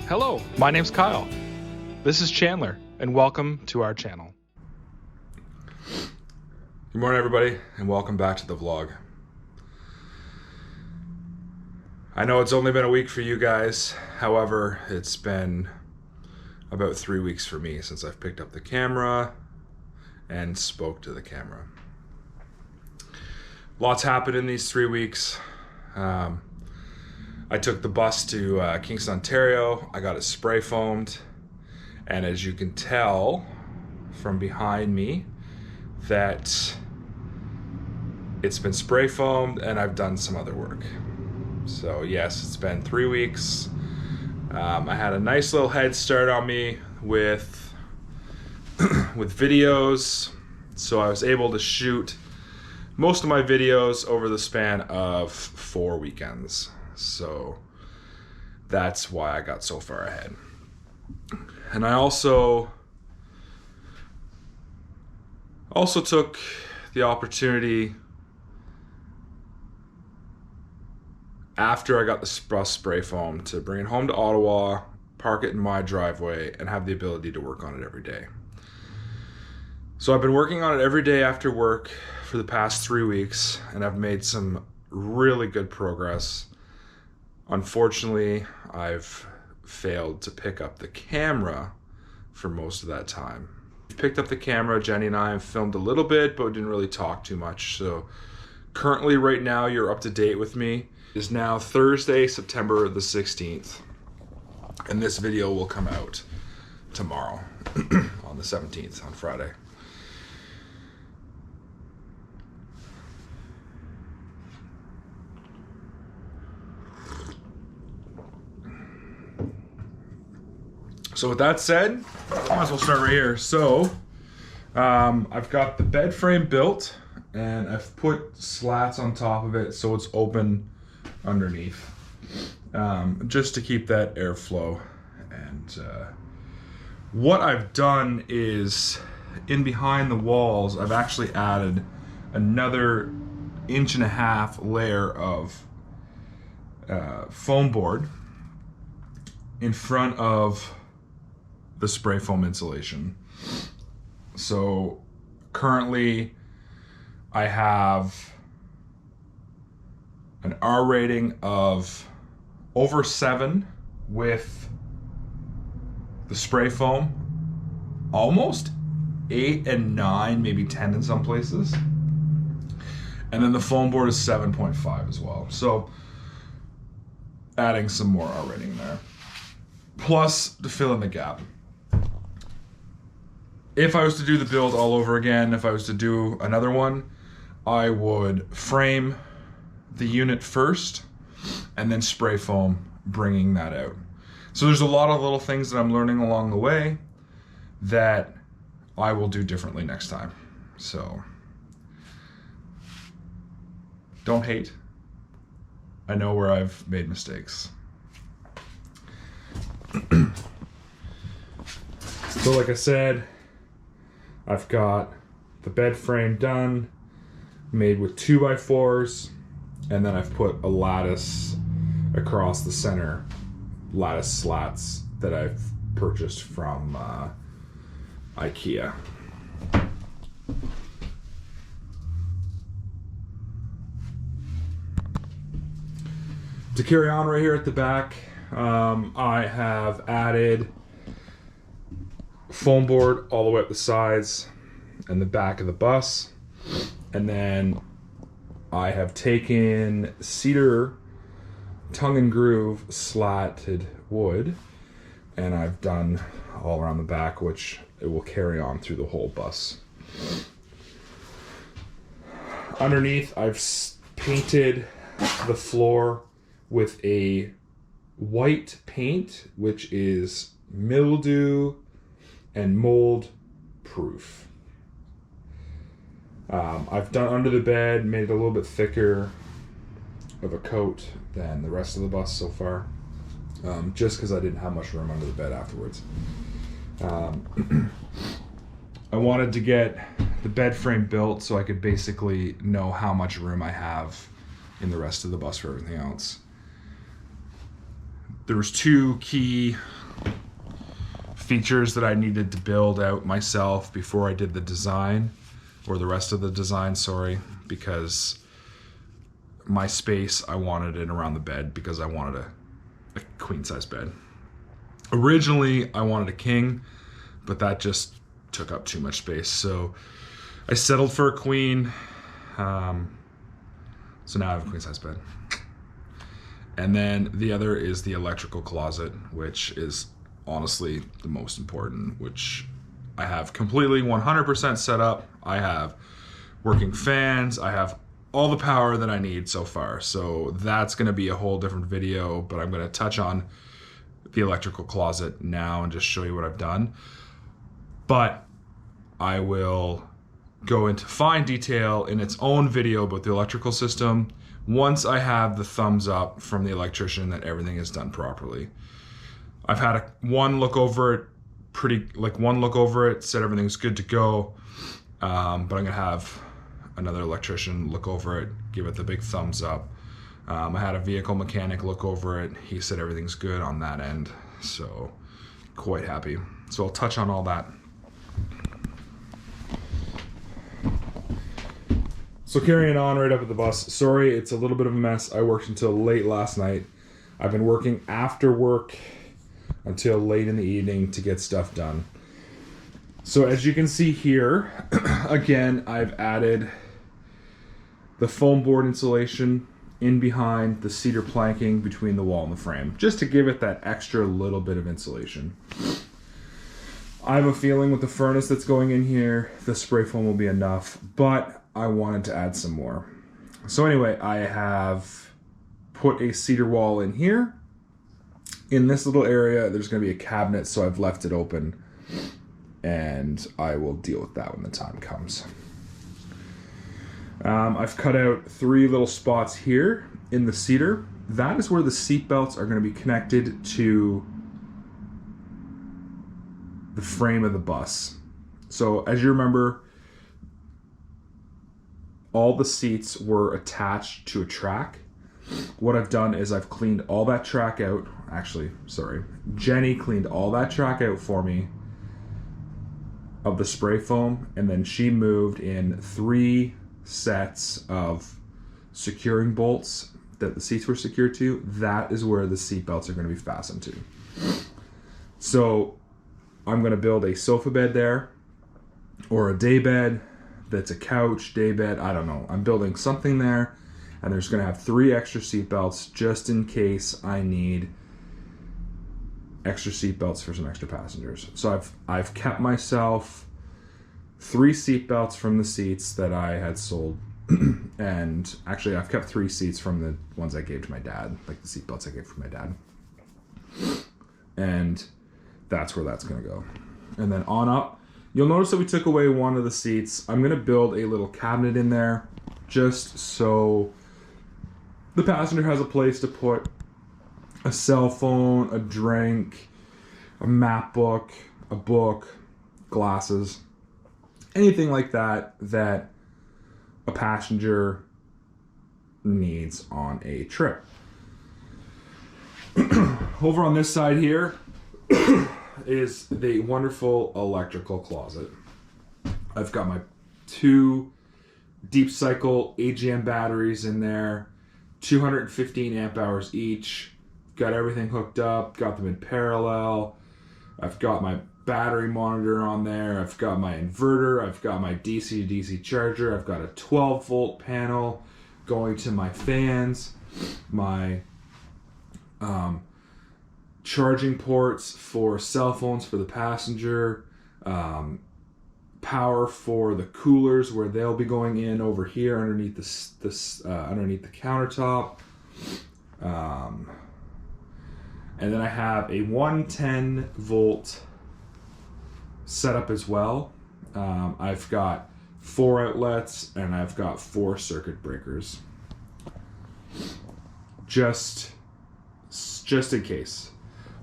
Hello, my name's Kyle. This is Chandler, and welcome to our channel. Good morning, everybody, and welcome back to the vlog. I know it's only been a week for you guys. However, it's been about 3 weeks for me since I've picked up the camera and spoke to the camera. Lots happened in these 3 weeks. I took the bus to Kingston, Ontario. I got it spray foamed. And as you can tell from behind me, that it's been spray foamed and I've done some other work. So yes, it's been 3 weeks. I had a nice little head start on me with videos. So I was able to shoot most of my videos over the span of 4 weekends. So that's why I got so far ahead. And I also took the opportunity after I got the bus spray foam to bring it home to Ottawa, park it in my driveway, and have the ability to work on it every day. So I've been working on it every day after work for the past 3 weeks, and I've made some really good progress. Unfortunately, I've failed to pick up the camera for most of that time. We've picked up the camera, Jenny and I have filmed a little bit, but we didn't really talk too much. So currently right now, you're up to date with me. It is now Thursday, September the 16th. And this video will come out tomorrow on the 17th, on Friday. So with that said, might as well start right here. So I've got the bed frame built and I've put slats on top of it so it's open underneath, just to keep that airflow. And what I've done is in behind the walls, I've actually added another 1.5 inch layer of foam board in front of the spray foam insulation. So currently I have an R rating of over 7 with the spray foam, almost 8 and 9, maybe 10 in some places. And then the foam board is 7.5 as well. So adding some more R rating there. Plus to fill in the gap. If I was to do the build all over again, if I was to do another one, I would frame the unit first and then spray foam, bringing that out. So there's a lot of little things that I'm learning along the way that I will do differently next time. So don't hate. I know where I've made mistakes. So like I said, I've got the bed frame done, made with 2x4s, and then I've put a lattice across the center, lattice slats that I've purchased from IKEA. To carry on right here at the back, I have added foam board all the way up the sides and the back of the bus, and then I have taken cedar tongue and groove slatted wood and I've done all around the back, which it will carry on through the whole bus. Underneath, I've painted the floor with a white paint, which is mildew and mold proof. I've done under the bed, made it a little bit thicker of a coat than the rest of the bus so far, just because I didn't have much room under the bed afterwards. I wanted to get the bed frame built so I could basically know how much room I have in the rest of the bus for everything else. There was 2 key features that I needed to build out myself before I did the design, or the rest of the design, sorry, because my space, I wanted it around the bed because I wanted a queen size bed. Originally, I wanted a king, but that just took up too much space. So I settled for a queen. So now I have a queen size bed. And then the other is the electrical closet, which is honestly the most important, which I have completely 100% set up. I have working fans. I have all the power that I need so far. So that's going to be a whole different video, but I'm going to touch on the electrical closet now and just show you what I've done. But I will go into fine detail in its own video about the electrical system once I have the thumbs up from the electrician that everything is done properly. I've had one look over it, said everything's good to go, but I'm gonna have another electrician look over it, give it the big thumbs up. I had a vehicle mechanic look over it. He said everything's good on that end, so quite happy. So I'll touch on all that. So carrying on right up at the bus. Sorry, it's a little bit of a mess. I worked until late last night. I've been working after work until late in the evening to get stuff done. So as you can see here, again, I've added the foam board insulation in behind the cedar planking between the wall and the frame, just to give it that extra little bit of insulation. I have a feeling with the furnace that's going in here, the spray foam will be enough, but I wanted to add some more. So anyway, I have put a cedar wall in here. In this little area, there's going to be a cabinet, so I've left it open, and I will deal with that when the time comes. I've cut out 3 little spots here in the cedar. That is where the seat belts are going to be connected to the frame of the bus. So as you remember, all the seats were attached to a track. What I've done is I've cleaned all that track out. Actually, sorry. Jenny cleaned all that track out for me of the spray foam, and then she moved in 3 sets of securing bolts that the seats were secured to. That is where the seat belts are going to be fastened to. So I'm going to build a sofa bed there, or a day bed that's a couch, day bed, I don't know. I'm building something there, and there's going to have 3 extra seat belts just in case I need extra seat belts for some extra passengers. So I've kept myself 3 seat belts from the seats that I had sold, and actually I've kept 3 seats from the ones I gave to my dad, like the seat belts I gave to my dad. And that's where that's going to go. And then on up, you'll notice that we took away one of the seats. I'm going to build a little cabinet in there just so the passenger has a place to put a cell phone, a drink, a map book, a book, glasses, anything like that that a passenger needs on a trip. Over on this side here is the wonderful electrical closet. I've got my 2 deep cycle AGM batteries in there, 215 amp hours each. Got everything hooked up, got them in parallel. I've got my battery monitor on there. I've got my inverter. I've got my DC to DC charger. I've got a 12 volt panel going to my fans, my charging ports for cell phones for the passenger, power for the coolers where they'll be going in over here underneath underneath the countertop, and then I have a 110 volt setup as well. I've got 4 outlets and I've got 4 circuit breakers, just in case.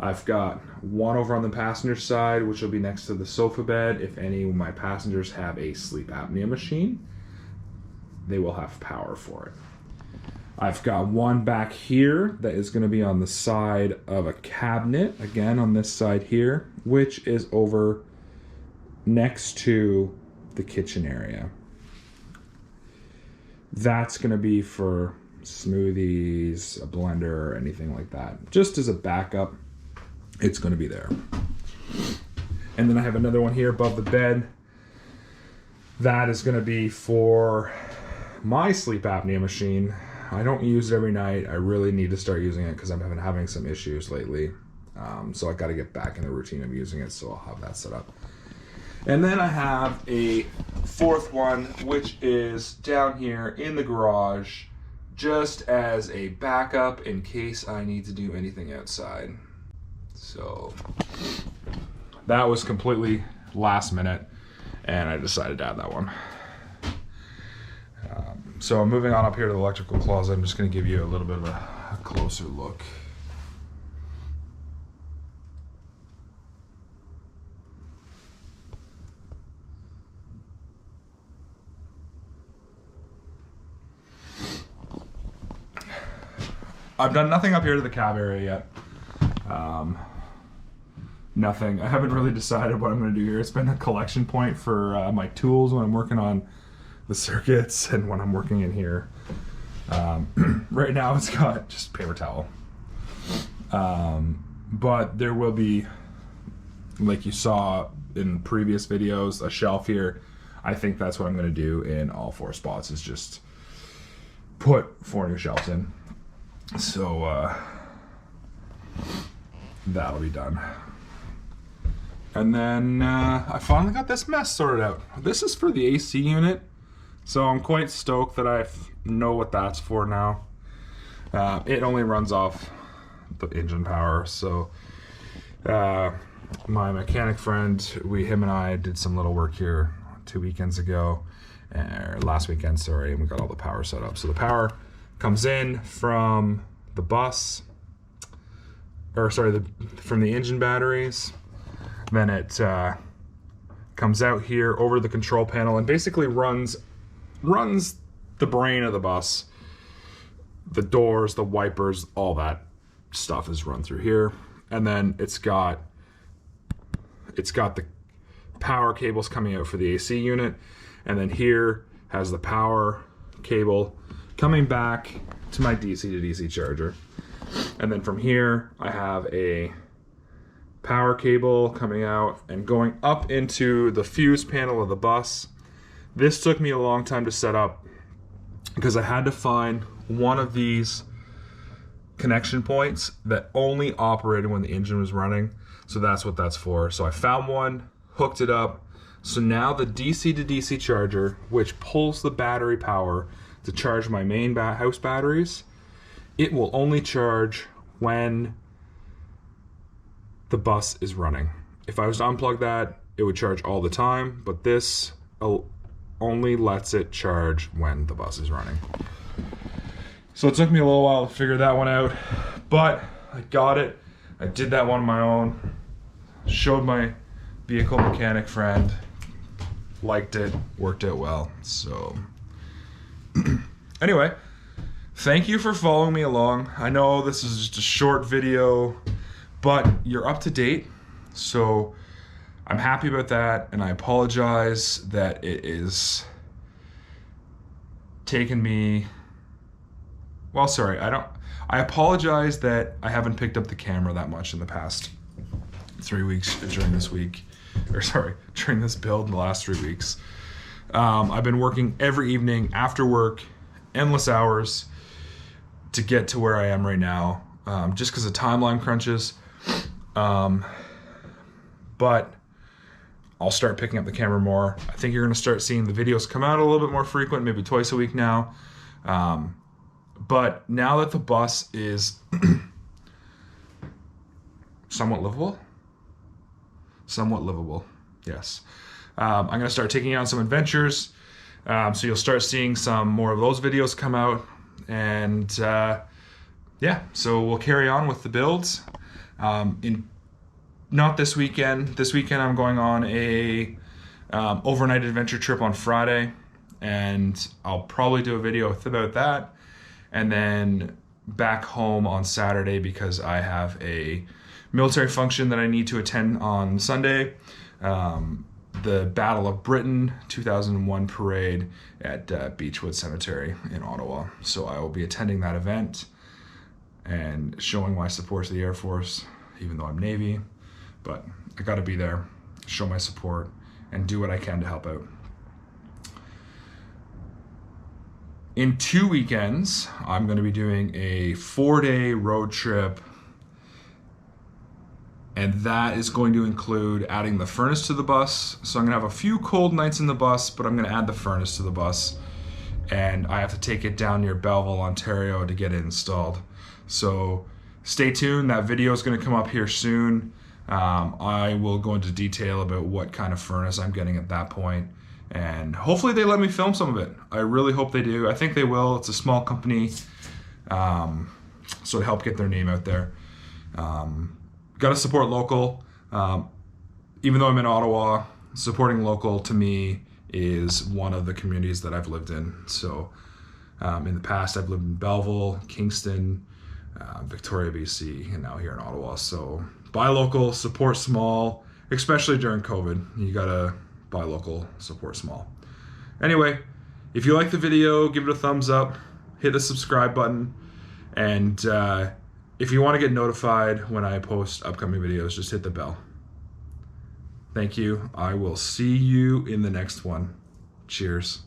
I've got one over on the passenger side, which will be next to the sofa bed. If any of my passengers have a sleep apnea machine, they will have power for it. I've got one back here that is going to be on the side of a cabinet, again on this side here, which is over next to the kitchen area. That's going to be for smoothies, a blender, anything like that. Just as a backup, it's going to be there. And then I have another one here above the bed. That is going to be for my sleep apnea machine. I don't use it every night. I really need to start using it because I'm having some issues lately. So I got to get back in the routine of using it, so I'll have that set up. And then I have a fourth one, which is down here in the garage, just as a backup in case I need to do anything outside. So that was completely last minute, and I decided to add that one. So moving on up here to the electrical closet, I'm just going to give you a little bit of a closer look. I've done nothing up here to the cab area yet. Nothing. I haven't really decided what I'm going to do here. It's been a collection point for my tools when I'm working on the circuits and when I'm working in here. Right now it's got just paper towel. But there will be, like you saw in previous videos, a shelf here. I think that's what I'm going to do in all 4 spots, is just put 4 new shelves in. So that'll be done. And then I finally got this mess sorted out. This is for the AC unit, so I'm quite stoked that I know what that's for now. It only runs off the engine power, so my mechanic friend, him and I did some little work here 2 weekends ago, or last weekend, sorry, and we got all the power set up. So the power comes in from the bus, or sorry, from the engine batteries. Then it comes out here over the control panel and basically runs the brain of the bus. The doors, the wipers, all that stuff is run through here. And then it's got the power cables coming out for the AC unit. And then here has the power cable coming back to my DC to DC charger. And then from here, I have a power cable coming out and going up into the fuse panel of the bus. This took me a long time to set up because I had to find one of these connection points that only operated when the engine was running. So that's what that's for. So I found one, hooked it up. So now the DC to DC charger, which pulls the battery power to charge my main house batteries, it will only charge when the bus is running. If I was to unplug that, it would charge all the time, but this only lets it charge when the bus is running. So it took me a little while to figure that one out, but I got it. I did that one on my own, showed my vehicle mechanic friend, liked it, worked out well. So anyway, thank you for following me along. I know this is just a short video, but you're up to date, so I'm happy about that, and I apologize that it is taken me, well, sorry, I apologize that I haven't picked up the camera that much in the past 3 weeks during this week, during this build in the last 3 weeks. I've been working every evening after work, endless hours to get to where I am right now, just because of timeline crunches. But I'll start picking up the camera more. I think you're going to start seeing the videos come out a little bit more frequent, maybe twice a week now. But now that the bus is somewhat livable, yes. I'm going to start taking you on some adventures. So you'll start seeing some more of those videos come out. And yeah, so we'll carry on with the builds. Not this weekend. This weekend I'm going on a overnight adventure trip on Friday, and I'll probably do a video about that. and then back home on Saturday because I have a military function that I need to attend on Sunday. The Battle of Britain 2001 parade at Beechwood Cemetery in Ottawa. So I will be attending that event and showing my support to the Air Force, even though I'm Navy. But I got to be there, show my support, and do what I can to help out. In 2 weekends, I'm going to be doing a 4-day road trip, and that is going to include adding the furnace to the bus. So I'm going to have a few cold nights in the bus, but I'm going to add the furnace to the bus, and I have to take it down near Belleville, Ontario to get it installed. So stay tuned. That video is going to come up here soon. I will go into detail about what kind of furnace I'm getting at that point, and hopefully they let me film some of it. I really hope they do. I think they will. It's a small company, so to help get their name out there. Got to support local. Even though I'm in Ottawa, supporting local to me is one of the communities that I've lived in. So in the past, I've lived in Belleville, Kingston, Victoria, BC, and now here in Ottawa. So buy local, support small, especially during COVID. You gotta buy local, support small. Anyway, if you like the video, give it a thumbs up, hit the subscribe button, and if you want to get notified when I post upcoming videos, just hit the bell. Thank you. I will see you in the next one. Cheers.